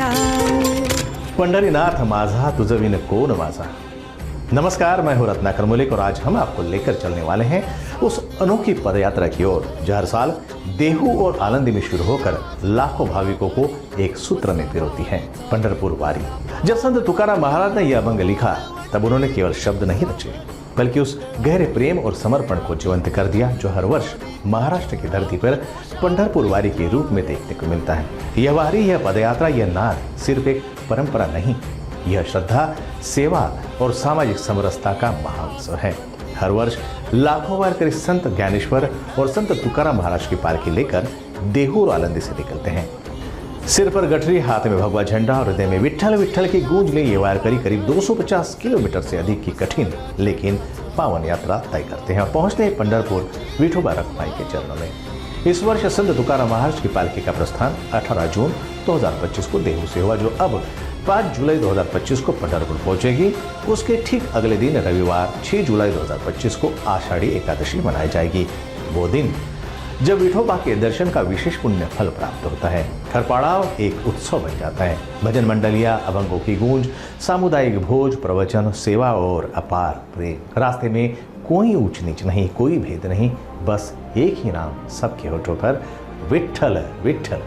जाऊं। पंढरीनाथ माझा तुझ विन कोण माझा। नमस्कार, मैं हूं रत्नाकर मलिक और आज हम आपको लेकर चलने वाले हैं उस अनोखी पदयात्रा की ओर जो हर साल देहू और आलंदी में शुरू होकर लाखों भाविकों को एक सूत्र में पिरोती है, पंढरपुर वारी। जब संत तुकाराम महाराज ने यह अभंग लिखा तब उन्होंने केवल शब्द नहीं रचे बल्कि उस गहरे प्रेम और समर्पण को जीवंत कर दिया जो हर वर्ष महाराष्ट्र की धरती पर पंढरपुर वारी के रूप में देखने को मिलता है। यह वारी, यह पदयात्रा, यह नाद सिर्फ एक परंपरा नहीं, यह श्रद्धा, सेवा और सामाजिक समरसता का महाउत्सव है। हर वर्ष लाखों वारकरी संत ज्ञानेश्वर और संत तुकाराम महाराज की पालकी लेकर देहू और आलंदी से निकलते हैं। सिर पर गठरी, हाथ में भगवा झंडा और हृदय में विट्ठल विट्ठल की गूंज ले ये वारकरी करीब 250 किलोमीटर से अधिक की कठिन लेकिन पावन यात्रा तय करते हैं और पहुंचते हैं पंढरपुर विठोबा रखमाई के चरणों में। इस वर्ष संत तुकाराम महाराज की पालकी का प्रस्थान 18 जून 2025 को देहू से हुआ, जो अब 5 जुलाई 2025 को पंढरपुर पहुंचेगी। उसके ठीक अगले दिन रविवार 6 जुलाई 2025 को आषाढ़ी एकादशी मनाई जाएगी। वो दिन जब विठोबा के दर्शन का विशेष पुण्य फल प्राप्त होता है। हर पड़ाव एक उत्सव बन जाता है। भजन मंडलियां, अभंगों की गूंज, सामुदायिक भोज, प्रवचन, सेवा और अपार प्रेम। रास्ते में कोई ऊंच नीच नहीं, कोई भेद नहीं, बस एक ही नाम सबके होठों पर, विट्ठल विट्ठल।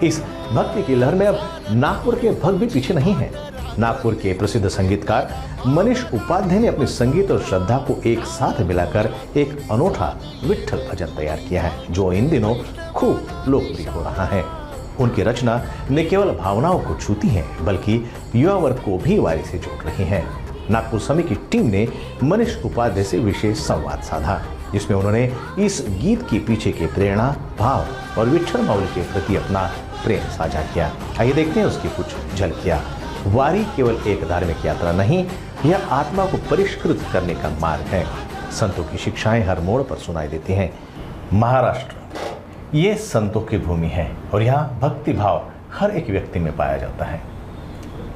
इस भक्ति की लहर में अब नागपुर के भक्त भी पीछे नहीं हैं। नागपुर के प्रसिद्ध संगीतकार मनीष उपाध्याय ने अपनी संगीत और श्रद्धा को एक साथ मिलाकर एक अनोखा विट्ठल भजन तैयार किया है जो इन दिनों खूब लोकप्रिय हो रहा है। उनकी रचना न केवल भावनाओं को छूती है बल्कि युवा वर्ग को भी वारी से जोड़ रही है। नागपुर समिति की टीम ने मनीष उपाध्याय से विशेष संवाद साधा जिसमें उन्होंने इस गीत के पीछे के प्रेरणा, भाव और विट्ठल माउली के प्रति अपना प्रेम साझा किया। आइए देखते हैं उसकी कुछ झलकियां। वारी केवल एक धार्मिक यात्रा नहीं, यह आत्मा को परिष्कृत करने का मार्ग है। संतों की शिक्षाएं हर मोड़ पर सुनाई देती हैं। महाराष्ट्र ये संतों की भूमि है और यहाँ भक्ति भाव हर एक व्यक्ति में पाया जाता है।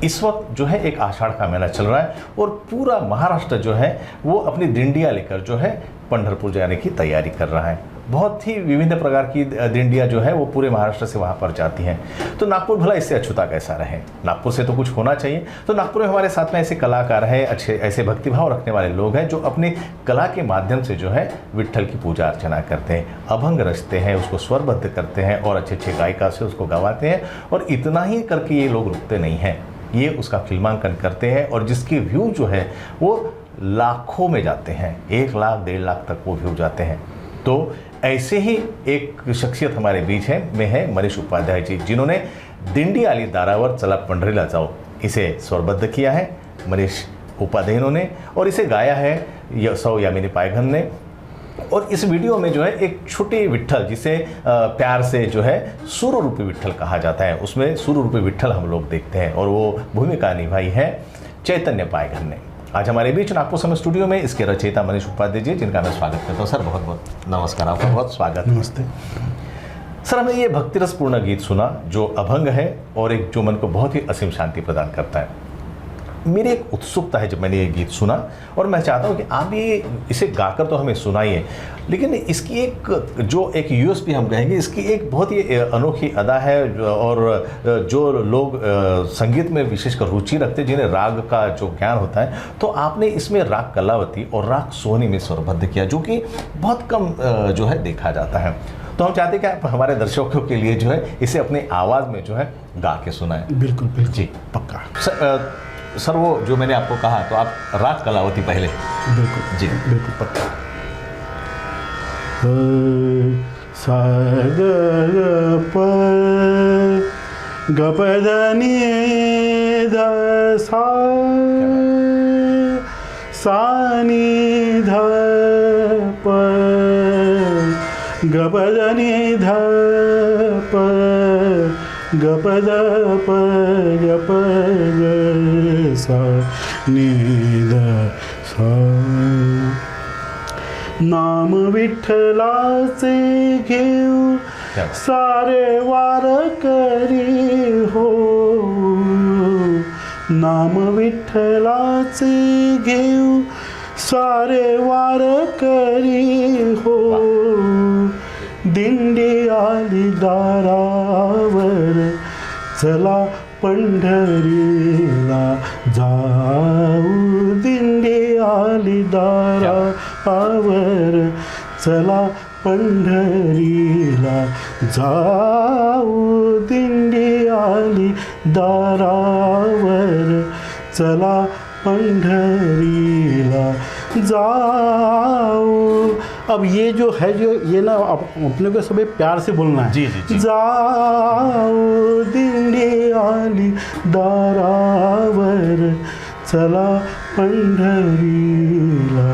इस वक्त जो है एक आषाढ़ का महीना चल रहा है और पूरा महाराष्ट्र जो है वो अपनी दिंडिया लेकर जो है पंढरपुर जाने की तैयारी कर रहा है। बहुत ही विभिन्न प्रकार की दिंडिया जो है वो पूरे महाराष्ट्र से वहाँ पर जाती हैं। तो नागपुर भला इससे अछूता कैसा रहे? नागपुर से तो कुछ होना चाहिए। तो नागपुर में हमारे साथ में ऐसे कलाकार हैं, अच्छे ऐसे भक्तिभाव रखने वाले लोग हैं जो अपनी कला के माध्यम से जो है विट्ठल की पूजा अर्चना करते हैं, अभंग रचते हैं, उसको स्वरबद्ध करते हैं और अच्छे अच्छे गायिका से उसको गवाते हैं। और इतना ही करके ये लोग रुकते नहीं हैं, ये उसका फिल्मांकन करते हैं और जिसके व्यू जो है वो लाखों में जाते हैं, 1 लाख 1.5 लाख तक वो व्यू जाते हैं। तो ऐसे ही एक शख्सियत हमारे बीच है मनीष उपाध्याय जी, जिन्होंने दिंडी आली दारावर चला पंढरीला जाओ इसे स्वरबद्ध किया है मनीष उपाध्याय ने और इसे गाया है सौ यामिनी पायघन ने। और इस वीडियो में जो है एक छोटे विट्ठल जिसे प्यार से जो है सूर्य रूपी विट्ठल कहा जाता है, उसमें सूर्य रूपी विट्ठल हम लोग देखते हैं और वो भूमिका निभाई है चैतन्य पायघन ने। आज हमारे बीच नागपुर समय स्टूडियो में इसके रचयिता मनीष उपाध्याय जी, जिनका मैं स्वागत करता हूँ। सर बहुत बहुत नमस्कार, आपका बहुत स्वागत। नमस्ते सर। हमने ये भक्ति रसपूर्ण गीत सुना जो अभंग है और एक जो मन को बहुत ही असीम शांति प्रदान करता है। मेरी एक उत्सुकता है जब मैंने ये गीत सुना और मैं चाहता हूँ कि आप ये इसे गाकर तो हमें सुनाइए, लेकिन इसकी एक यूएसपी हम कहेंगे, इसकी एक बहुत ही अनोखी अदा है और जो लोग संगीत में विशेषकर रुचि रखते हैं, जिन्हें राग का जो ज्ञान होता है, तो आपने इसमें राग कलावती और राग सोहनी में स्वरबद्ध किया जो कि बहुत कम जो है देखा जाता है। तो हम चाहते हैं कि आप हमारे दर्शकों के लिए जो है इसे अपनी आवाज़ में जो है गा के सुनाएं। बिल्कुल बिल्कुल जी पक्का। सर वो जो मैंने आपको कहा तो आप राग कलावती पहले। बिल्कुल जी बिल्कुल पक्का। सा ग प ग प ध नि ध सा सा नि ध प ग प ध नि ध प ग प ध प ग प ग सा नि ध सा। नाम विठ्ठलाचे घेऊ सारे वारकरी हो, नाम विठ्ठलाचे घेऊ सारे वारकरी हो, दिंडी आली दारावर चला पंढरीला जाऊ दिंडी आली दारावर चला पंढरीला जाऊ दिंडी आली दारावर चला पंढरीला जाओ। अब ये जो है जो ये ना अपने को सभी प्यार से बोलना है। जी जी जी। जाओ दिंडी आली दारावर चला पंढरीला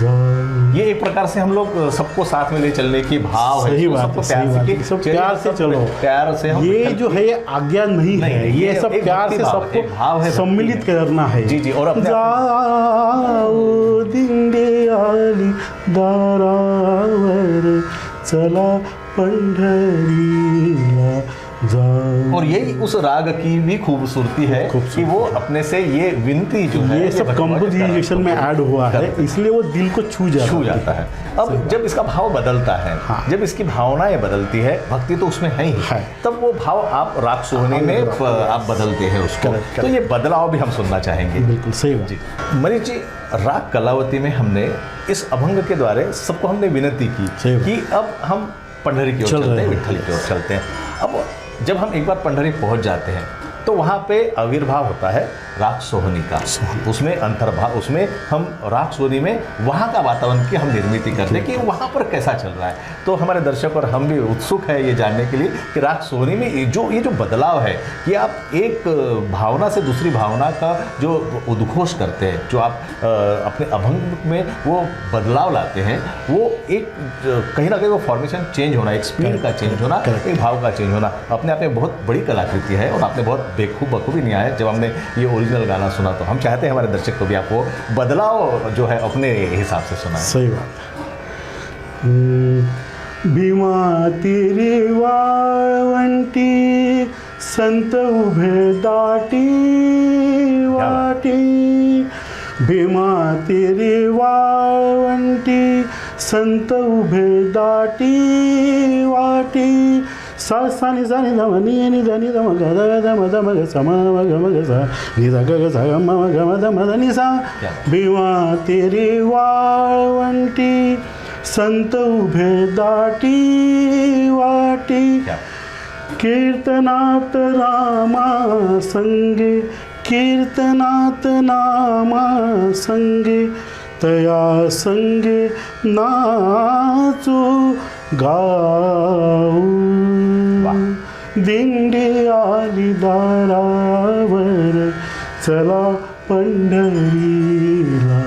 जाओ। ये एक प्रकार से हम लोग सबको साथ में ले चलने की भाव है। सही बात सबको है, सही बात है। सब प्यार से चलो, प्यार से हम ये जो है ये आज्ञा नहीं है, ये सब एक प्यार भक्ति से भाव है, एक भाव है, सबको भक्ति सम्मिलित है। करना है। जी जी। और अपने जाओ दिंडी आली दारावर चला पंढरीला जाओ। और यही उस राग की भी खूबसूरती है कि वो अपने से ये विनती जो है ये सब कंपोजिशन में ऐड हुआ है, इसलिए वो दिल को छू जाता है। अब जब इसका भाव बदलता है, हाँ। जब इसकी भावनाएं बदलती है, भक्ति तो उसमें है ही है। तब वो भाव आप राग सोहनी में आप बदलते हैं उसको। Correct, तो ये बदलाव भी हम सुनना चाहेंगे। बिल्कुल सही बात। जी मनीष जी, राग कलावती में हमने इस अभंग के द्वारा सबको हमने विनती की कि अब हम पंढरी की ओर चलते हैं, विट्ठल की ओर चलते हैं। अब जब हम एक बार पंढरी पहुंच जाते हैं तो वहाँ पे आविर्भाव होता है राग सोहनी का, उसमें अंतर्भाव, उसमें हम राग सोहनी में वहाँ का वातावरण की हम निर्मित करते हैं कि वहाँ पर कैसा चल रहा है। तो हमारे दर्शक और हम भी उत्सुक है ये जानने के लिए कि राग सोहनी में ये जो बदलाव है कि आप एक भावना से दूसरी भावना का जो उद्घोष करते हैं, जो आप अपने अभंग में वो बदलाव लाते हैं, वो एक कहीं ना कहीं वो फॉर्मेशन चेंज होना, एक स्पीड का चेंज होना, एक भाव का चेंज होना अपने आप में बहुत बड़ी कलाकृति है। और आपने बहुत बखूबी निभाया। जब हमने ये ओरिजिनल गाना सुना तो हम चाहते हैं हमारे दर्शक को भी आपको बदलाव जो है अपने हिसाब से सुना। सही बात है। भीमा तेरी वाळवंटी संत उभे दाटी वाटी, भीमा तेरी वाळवंटी संत उभे दाटी वाटी, सा सा नि सा नि ध म नि नि ध नि ध म ग ध ध म ध म ग स म म ग म ग सा नि ध ग ग स ग म म ग म ध म ध नि सा। भीमा तेरी वाळवंटी संत उभे दाटी वाटी, कीर्तनात रामा संगे, कीर्तनात नामा संगे, तया संगे नाचू गाऊ, दिंडी आली दारावर चला पंढरीला।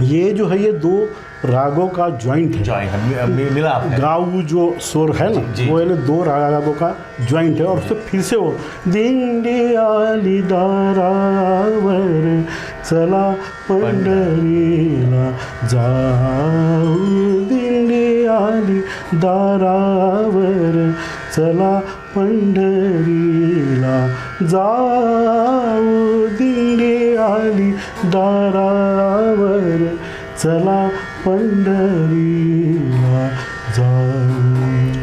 ये जो है ये दो रागों का ज्वाइंट है, मिला गाऊ जो स्वर है ना वो है दो रागों का ज्वाइंट है। और उससे फिर से वो दिंडी आली दारावर चला पंढरीला जाऊ, दिंडी आली दारावर चला पंढरीला जाऊ, दिंडी आली दारावर चला पंढरीला जाऊ।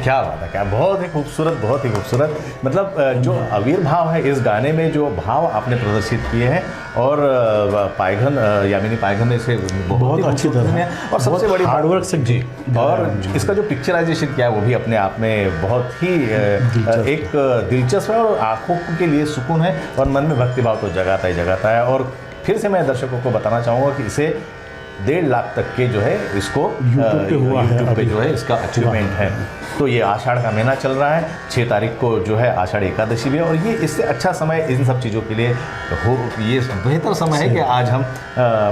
क्या बात है, क्या बहुत ही खूबसूरत, बहुत ही खूबसूरत। मतलब जो आविर्भाव है इस गाने में, जो भाव आपने प्रदर्शित किए हैं और पायघन यामिनी पायघन ने इसे बहुत अच्छी तरह और सबसे बड़ी हार्डवर्क से जी, और इसका जो पिक्चराइजेशन किया वो भी अपने आप में बहुत ही एक दिलचस्प है और आंखों के लिए सुकून है और मन में भक्तिभाव तो जगाता ही जगाता है। और फिर से मैं दर्शकों को बताना चाहूँगा कि इसे 1.5 लाख तक के जो है इसको यूट्यूब पे जो है इसका अचीवमेंट है। तो ये आषाढ़ का महीना चल रहा है, 6 तारीख को जो है आषाढ़ एकादशी भी है और ये इससे अच्छा समय इन सब चीज़ों के लिए ये बेहतर समय है कि आज हम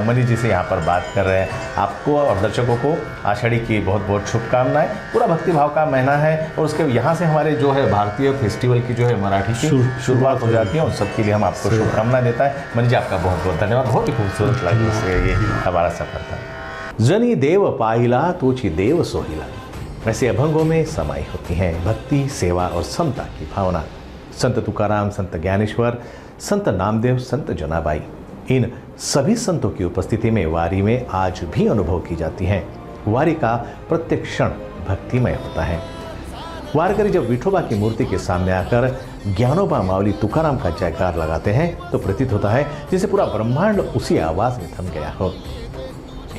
मनीष जी से यहाँ पर बात कर रहे हैं। आपको और दर्शकों को आषाढ़ी की बहुत बहुत शुभकामनाएं। पूरा भक्तिभाव का महीना है और उसके यहाँ से हमारे जो है भारतीय फेस्टिवल की जो है मराठी की शुरुआत हो जाती है। उन सब के लिए हम आपको शुभकामनाएं देता है। मनीष जी आपका बहुत बहुत धन्यवाद, बहुत ही खूबसूरत लगा ये हमारा सफर था। जनी देव पाइला तोची देव सोहिला, ऐसे अभंगों में समाई होती हैं भक्ति, सेवा और समता की भावना। संत तुकाराम, संत ज्ञानेश्वर, संत नामदेव, संत जनाबाई, इन सभी संतों की उपस्थिति में वारी में आज भी अनुभव की जाती हैं। वारी का प्रत्येक क्षण भक्तिमय होता है। वारकरी जब विठोबा की मूर्ति के सामने आकर ज्ञानोबा माऊली तुकाराम का जयकार लगाते हैं तो प्रतीत होता है जैसे पूरा ब्रह्मांड उसी आवाज में थम गया हो।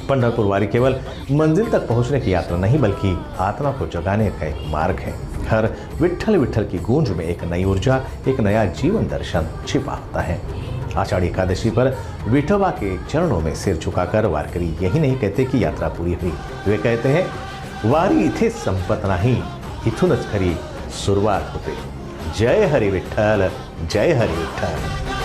पंढरपुर वारी केवल मंजिल तक पहुंचने की यात्रा नहीं बल्कि आत्मा को जगाने का एक मार्ग है। हर विट्ठल विट्ठल की गूंज में एक नई ऊर्जा, एक नया जीवन दर्शन छिपा होता है। आषाढ़ी एकादशी पर विठोबा के चरणों में सिर झुकाकर वारकरी यही नहीं कहते कि यात्रा पूरी हुई, वे कहते हैं वारी इथे संपत नाही, इथूनच खरी सुरुवात होते। जय हरी विठ्ठल, जय हरी विठ्ठल।